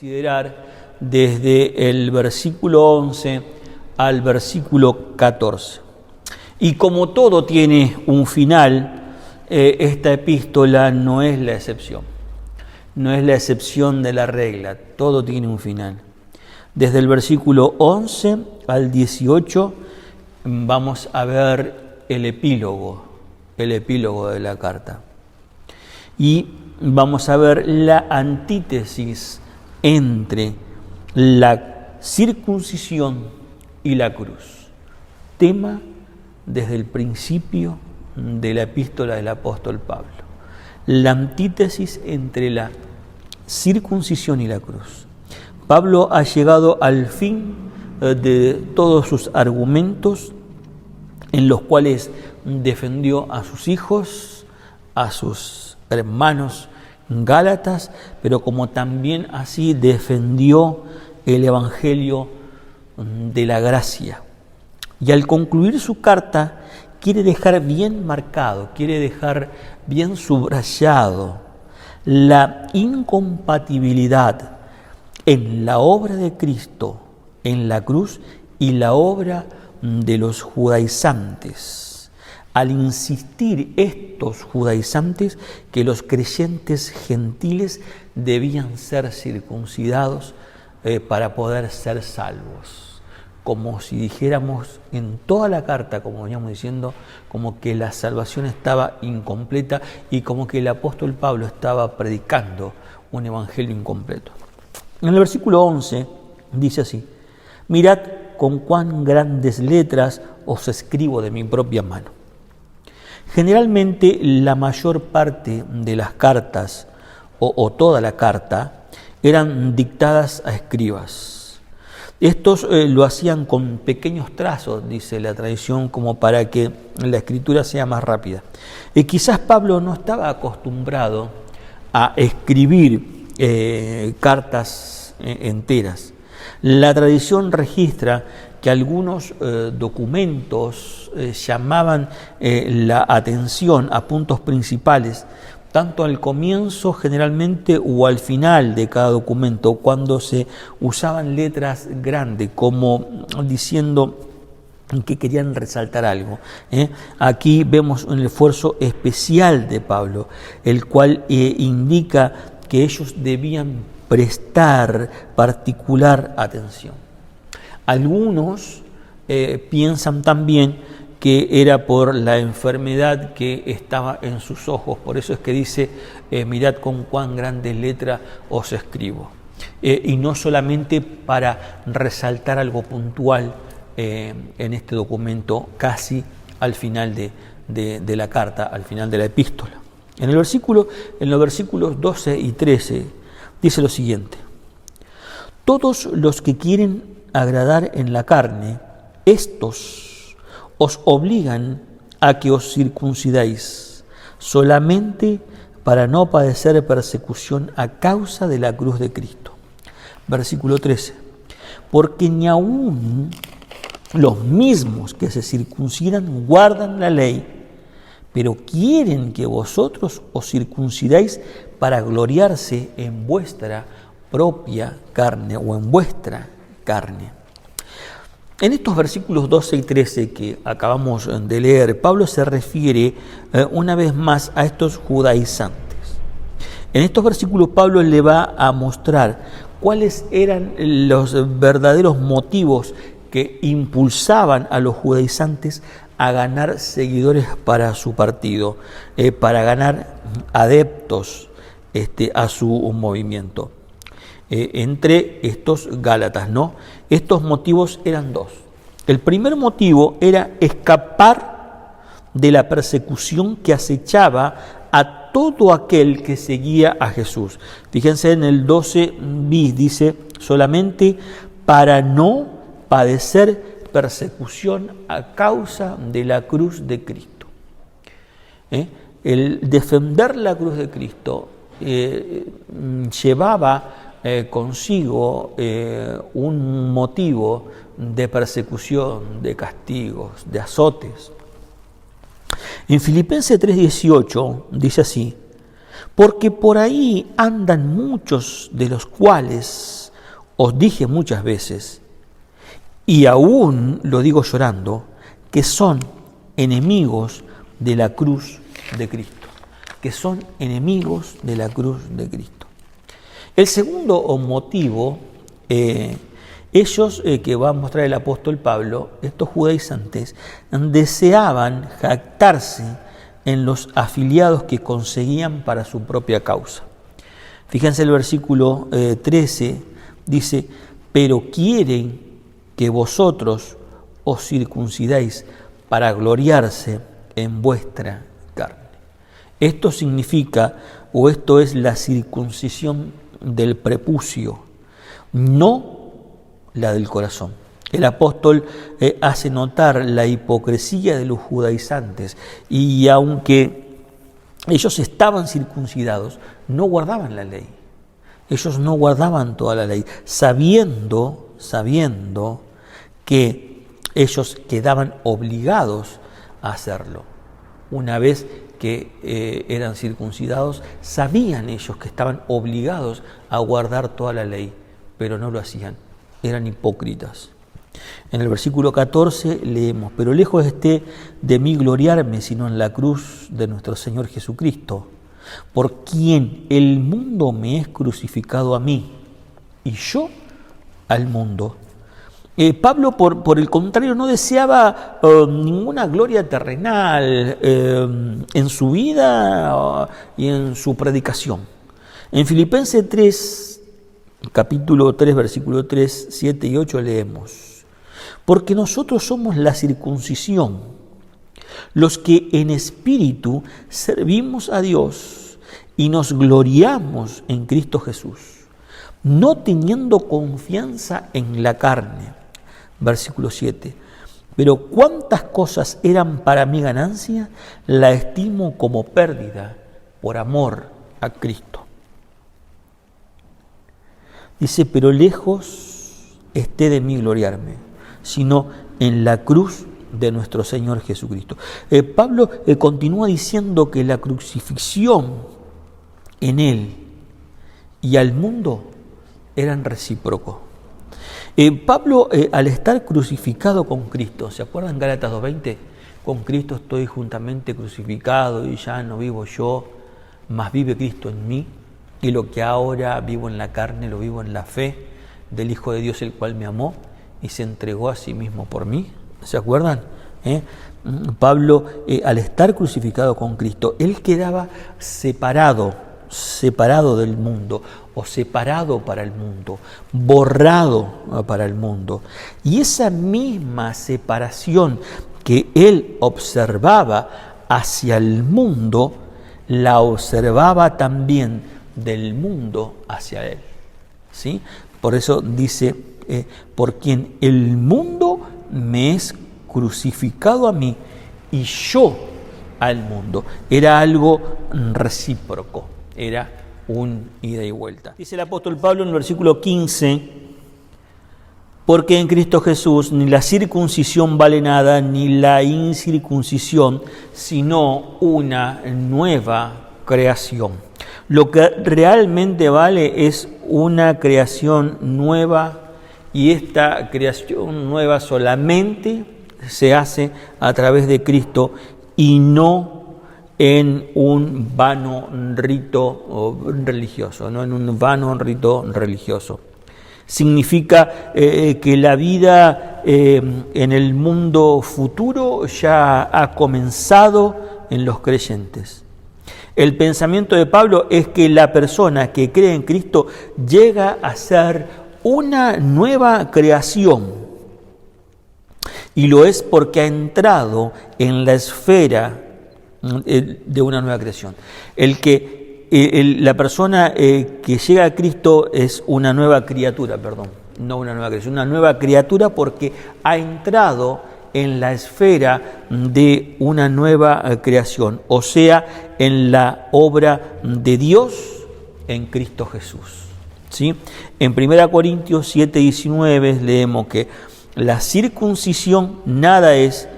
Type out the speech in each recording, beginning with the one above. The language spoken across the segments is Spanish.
considerar desde el versículo 11 al versículo 14. Y como todo tiene un final, esta epístola no es la excepción. No es la excepción de la regla, todo tiene un final. Desde el versículo 11 al 18 vamos a ver el epílogo de la carta. Y vamos a ver la antítesis entre la circuncisión y la cruz. Tema desde el principio de la epístola del apóstol Pablo. La antítesis entre la circuncisión y la cruz. Pablo ha llegado al fin de todos sus argumentos en los cuales defendió a sus hijos, a sus hermanos gálatas, pero como también así defendió el evangelio de la gracia. Y al concluir su carta, quiere dejar bien marcado, quiere dejar bien subrayado la incompatibilidad en la obra de Cristo, en la cruz, y la obra de los judaizantes. Al insistir estos judaizantes que los creyentes gentiles debían ser circuncidados para poder ser salvos. Como si dijéramos en toda la carta, como veníamos diciendo, como que la salvación estaba incompleta y como que el apóstol Pablo estaba predicando un evangelio incompleto. En el versículo 11 dice así: mirad con cuán grandes letras os escribo de mi propia mano. Generalmente la mayor parte de las cartas, o toda la carta, eran dictadas a escribas. Estos lo hacían con pequeños trazos, dice la tradición, como para que la escritura sea más rápida. Quizás Pablo no estaba acostumbrado a escribir cartas enteras. La tradición registra que algunos documentos llamaban la atención a puntos principales, tanto al comienzo generalmente o al final de cada documento, cuando se usaban letras grandes, como diciendo que querían resaltar algo. Aquí vemos un esfuerzo especial de Pablo, el cual indica que ellos debían prestar particular atención. Algunos piensan también que era por la enfermedad que estaba en sus ojos, por eso es que dice, mirad con cuán grandes letras os escribo. Y no solamente para resaltar algo puntual en este documento, casi al final de la carta, al final de la epístola. En los versículos 12 y 13 dice lo siguiente: todos los que quieren agradar en la carne, estos os obligan a que os circuncidéis, solamente para no padecer persecución a causa de la cruz de Cristo. Versículo 13. Porque ni aun los mismos que se circuncidan guardan la ley, pero quieren que vosotros os circuncidéis para gloriarse en vuestra propia carne o en vuestra carne. En estos versículos 12 y 13 que acabamos de leer, Pablo se refiere una vez más a estos judaizantes. En estos versículos Pablo le va a mostrar cuáles eran los verdaderos motivos que impulsaban a los judaizantes a ganar seguidores para su partido, para ganar adeptos a su movimiento. Entre estos gálatas, ¿no? Estos motivos eran dos. El primer motivo era escapar de la persecución que acechaba a todo aquel que seguía a Jesús. Fíjense en el 12 bis, dice, solamente para no padecer persecución a causa de la cruz de Cristo. El defender la cruz de Cristo llevaba consigo un motivo de persecución, de castigos, de azotes. En Filipenses 3:18 dice así: Porque por ahí andan muchos de los cuales os dije muchas veces, y aún lo digo llorando, que son enemigos de la cruz de Cristo. Que son enemigos de la cruz de Cristo. El segundo motivo, ellos que va a mostrar el apóstol Pablo, estos judaizantes, deseaban jactarse en los afiliados que conseguían para su propia causa. Fíjense el versículo 13, dice, pero quieren que vosotros os circuncidáis para gloriarse en vuestra carne. Esto significa, o esto es la circuncisión del prepucio, no la del corazón. El apóstol hace notar la hipocresía de los judaizantes, y aunque ellos estaban circuncidados, no guardaban la ley. Ellos no guardaban toda la ley, sabiendo que ellos quedaban obligados a hacerlo. Una vez que eran circuncidados, sabían ellos que estaban obligados a guardar toda la ley, pero no lo hacían, eran hipócritas. En el versículo 14 leemos, pero lejos esté de mí gloriarme, sino en la cruz de nuestro Señor Jesucristo, por quien el mundo me es crucificado a mí, y yo al mundo. Pablo, por el contrario, no deseaba ninguna gloria terrenal en su vida y en su predicación. En Filipenses 3, capítulo 3, versículo 3, 7 y 8 leemos, porque nosotros somos la circuncisión, los que en espíritu servimos a Dios y nos gloriamos en Cristo Jesús, no teniendo confianza en la carne. Versículo 7. Pero cuántas cosas eran para mi ganancia, la estimo como pérdida por amor a Cristo. Dice, pero lejos esté de mí gloriarme, sino en la cruz de nuestro Señor Jesucristo. Pablo continúa diciendo que la crucifixión en él y al mundo eran recíprocos. Pablo, al estar crucificado con Cristo, ¿se acuerdan Gálatas 2:20? Con Cristo estoy juntamente crucificado y ya no vivo yo, mas vive Cristo en mí, y lo que ahora vivo en la carne lo vivo en la fe del Hijo de Dios, el cual me amó y se entregó a sí mismo por mí. ¿Se acuerdan? Pablo, al estar crucificado con Cristo, él quedaba separado del mundo, o separado para el mundo, borrado para el mundo. Y esa misma separación que él observaba hacia el mundo, la observaba también del mundo hacia él. ¿Sí? Por eso dice, por quien el mundo me es crucificado a mí y yo al mundo. Era algo recíproco, era un ida y vuelta. Dice el apóstol Pablo en el versículo 15, porque en Cristo Jesús ni la circuncisión vale nada, ni la incircuncisión, sino una nueva creación. Lo que realmente vale es una creación nueva, y esta creación nueva solamente se hace a través de Cristo y no en un vano rito religioso, no en un vano rito religioso. Significa que la vida en el mundo futuro ya ha comenzado en los creyentes. El pensamiento de Pablo es que la persona que cree en Cristo llega a ser una nueva creación, y lo es porque ha entrado en la esfera de una nueva creación. La persona que llega a Cristo es una nueva criatura, no una nueva creación, una nueva criatura porque ha entrado en la esfera de una nueva creación, o sea, en la obra de Dios en Cristo Jesús. ¿Sí? En 1 Corintios 7:19 leemos que la circuncisión nada es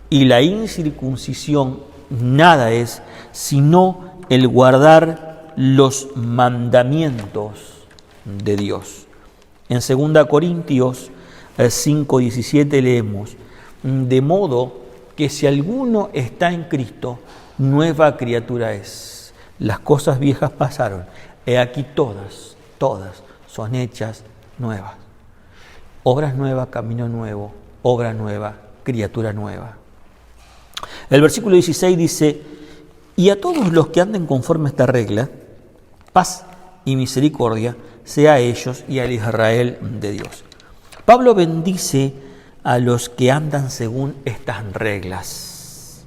y la incircuncisión nada es, sino el guardar los mandamientos de Dios. En 2 Corintios 5:17 leemos: de modo que si alguno está en Cristo, nueva criatura es. Las cosas viejas pasaron, he aquí todas son hechas nuevas. Obras nuevas, camino nuevo, obra nueva, criatura nueva. El versículo 16 dice: y a todos los que anden conforme a esta regla, paz y misericordia sea a ellos y al Israel de Dios. Pablo bendice a los que andan según estas reglas.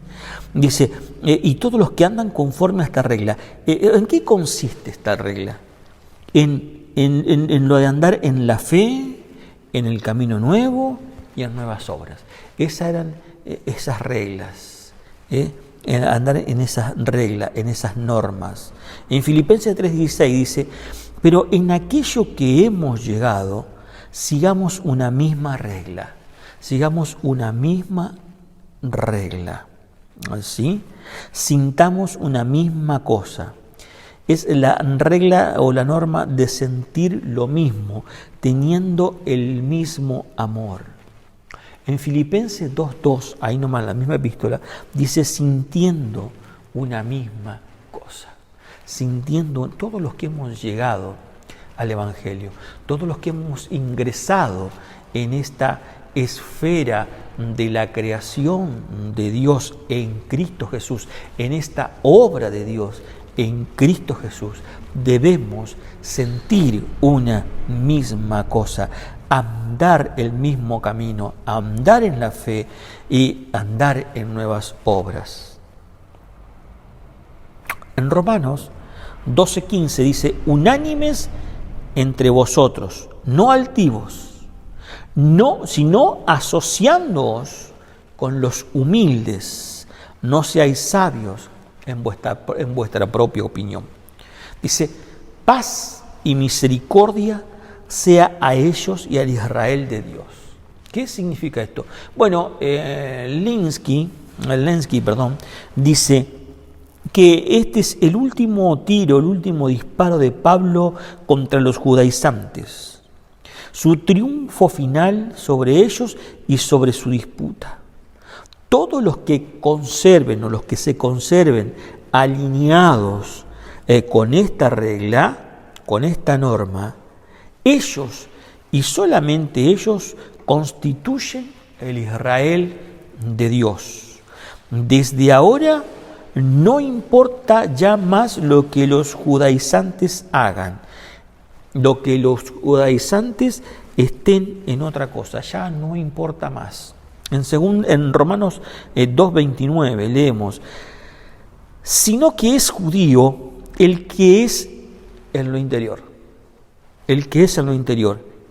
Dice, y todos los que andan conforme a esta regla. ¿En qué consiste esta regla? En lo de andar en la fe, en el camino nuevo y en nuevas obras. Esas eran esas reglas, andar en esas reglas, en esas normas. En Filipenses 3:16 dice: pero en aquello que hemos llegado, sigamos una misma regla. Sigamos una misma regla. ¿Sí? Sintamos una misma cosa. Es la regla o la norma de sentir lo mismo, teniendo el mismo amor. En Filipenses 2:2, ahí nomás la misma epístola, dice sintiendo una misma cosa. Sintiendo todos los que hemos llegado al Evangelio, todos los que hemos ingresado en esta esfera de la creación de Dios en Cristo Jesús, en esta obra de Dios en Cristo Jesús, debemos sentir una misma cosa, andar el mismo camino, andar en la fe y andar en nuevas obras. En Romanos 12:15 dice: unánimes entre vosotros, no altivos, sino asociándoos con los humildes, no seáis sabios en vuestra propia opinión. Dice: paz y misericordia sea a ellos y al Israel de Dios. ¿Qué significa esto? Bueno, Lenski, dice que este es el último tiro, el último disparo de Pablo contra los judaizantes. Su triunfo final sobre ellos y sobre su disputa. Todos los que conserven o los que se conserven alineados con esta regla, con esta norma, ellos y solamente ellos constituyen el Israel de Dios. Desde ahora no importa ya más lo que los judaizantes hagan, lo que los judaizantes estén en otra cosa, ya no importa más. En Romanos 2:29 leemos: sino que es judío el que es en lo interior,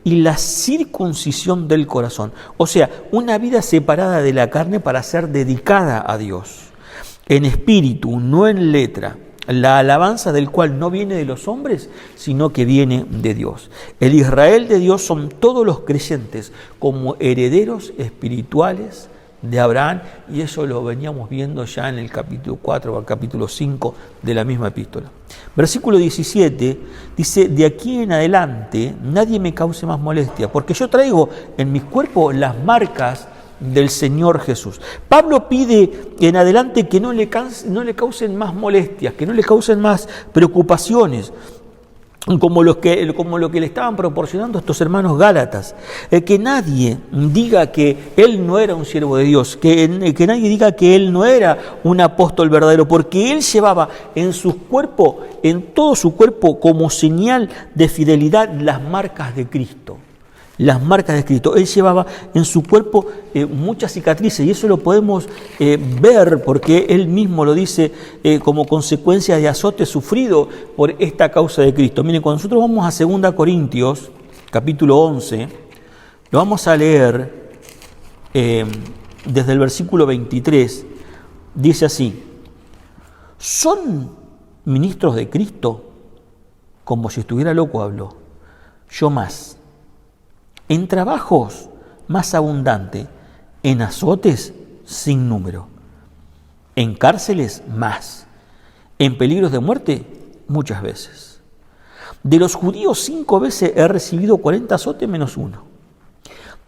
y la circuncisión del corazón, o sea, una vida separada de la carne para ser dedicada a Dios, en espíritu, no en letra, la alabanza del cual no viene de los hombres, sino que viene de Dios. El Israel de Dios son todos los creyentes como herederos espirituales de Abraham, y eso lo veníamos viendo ya en el capítulo 4 o el capítulo 5 de la misma epístola. Versículo 17 dice: de aquí en adelante nadie me cause más molestia, porque yo traigo en mi cuerpo las marcas del Señor Jesús. Pablo pide en adelante que no le causen más molestias, que no le causen más preocupaciones, como lo que le estaban proporcionando estos hermanos gálatas. Que nadie diga que él no era un siervo de Dios, que nadie diga que él no era un apóstol verdadero, porque él llevaba en todo su cuerpo, como señal de fidelidad, las marcas de Cristo. Las marcas de Cristo. Él llevaba en su cuerpo muchas cicatrices, y eso lo podemos ver porque él mismo lo dice como consecuencia de azote sufrido por esta causa de Cristo. Miren, cuando nosotros vamos a 2 Corintios, capítulo 11, lo vamos a leer desde el versículo 23, dice así: ¿son ministros de Cristo? Como si estuviera loco habló. Yo más. En trabajos más abundante, en azotes sin número, en cárceles más, ¿En peligros de muerte? Muchas veces. De los judíos 5 veces he recibido 40 azotes menos 1.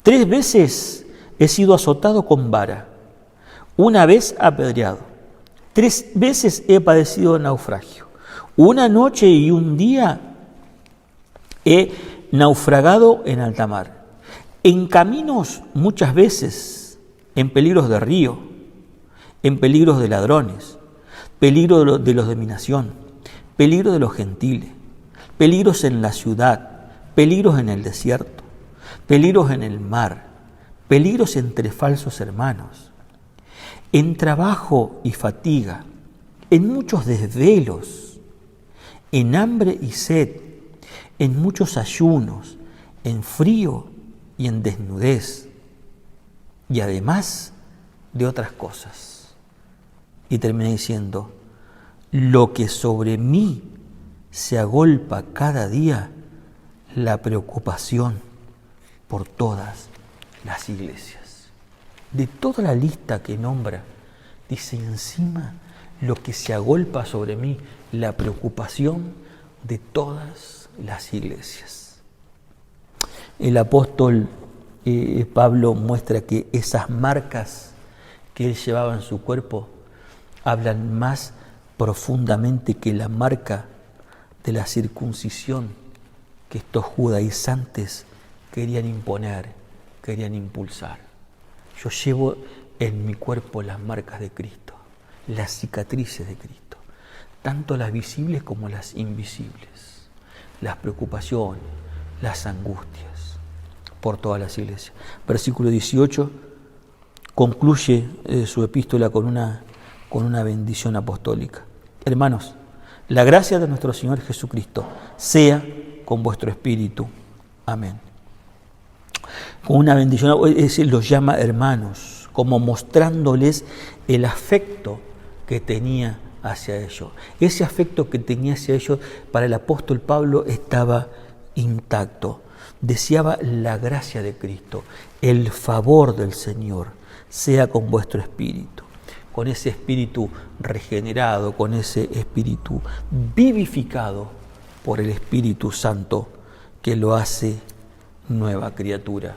3 veces he sido azotado con vara. 1 vez apedreado. 3 veces he padecido naufragio. 1 noche y 1 día he naufragado en alta mar. En caminos muchas veces, en peligros de río, en peligros de ladrones, peligro de los de mi nación, peligro de los gentiles, peligros en la ciudad, peligros en el desierto, peligros en el mar, peligros entre falsos hermanos, en trabajo y fatiga, en muchos desvelos, en hambre y sed, en muchos ayunos, en frío y en desnudez, y además de otras cosas. Y termina diciendo, lo que sobre mí se agolpa cada día, la preocupación por todas las iglesias. De toda la lista que nombra, dice encima lo que se agolpa sobre mí, la preocupación de todas las iglesias. El apóstol Pablo muestra que esas marcas que él llevaba en su cuerpo hablan más profundamente que la marca de la circuncisión que estos judaizantes querían imponer, querían impulsar. Yo llevo en mi cuerpo las marcas de Cristo, las cicatrices de Cristo, tanto las visibles como las invisibles, las preocupaciones, las angustias, por todas las iglesias. Versículo 18 concluye su epístola con una bendición apostólica. Hermanos, la gracia de nuestro Señor Jesucristo sea con vuestro espíritu. Amén. Con una bendición, los llama hermanos, como mostrándoles el afecto que tenía hacia ellos. Ese afecto que tenía hacia ellos, para el apóstol Pablo estaba intacto. Deseaba la gracia de Cristo, el favor del Señor, sea con vuestro espíritu, con ese espíritu regenerado, con ese espíritu vivificado por el Espíritu Santo que lo hace nueva criatura.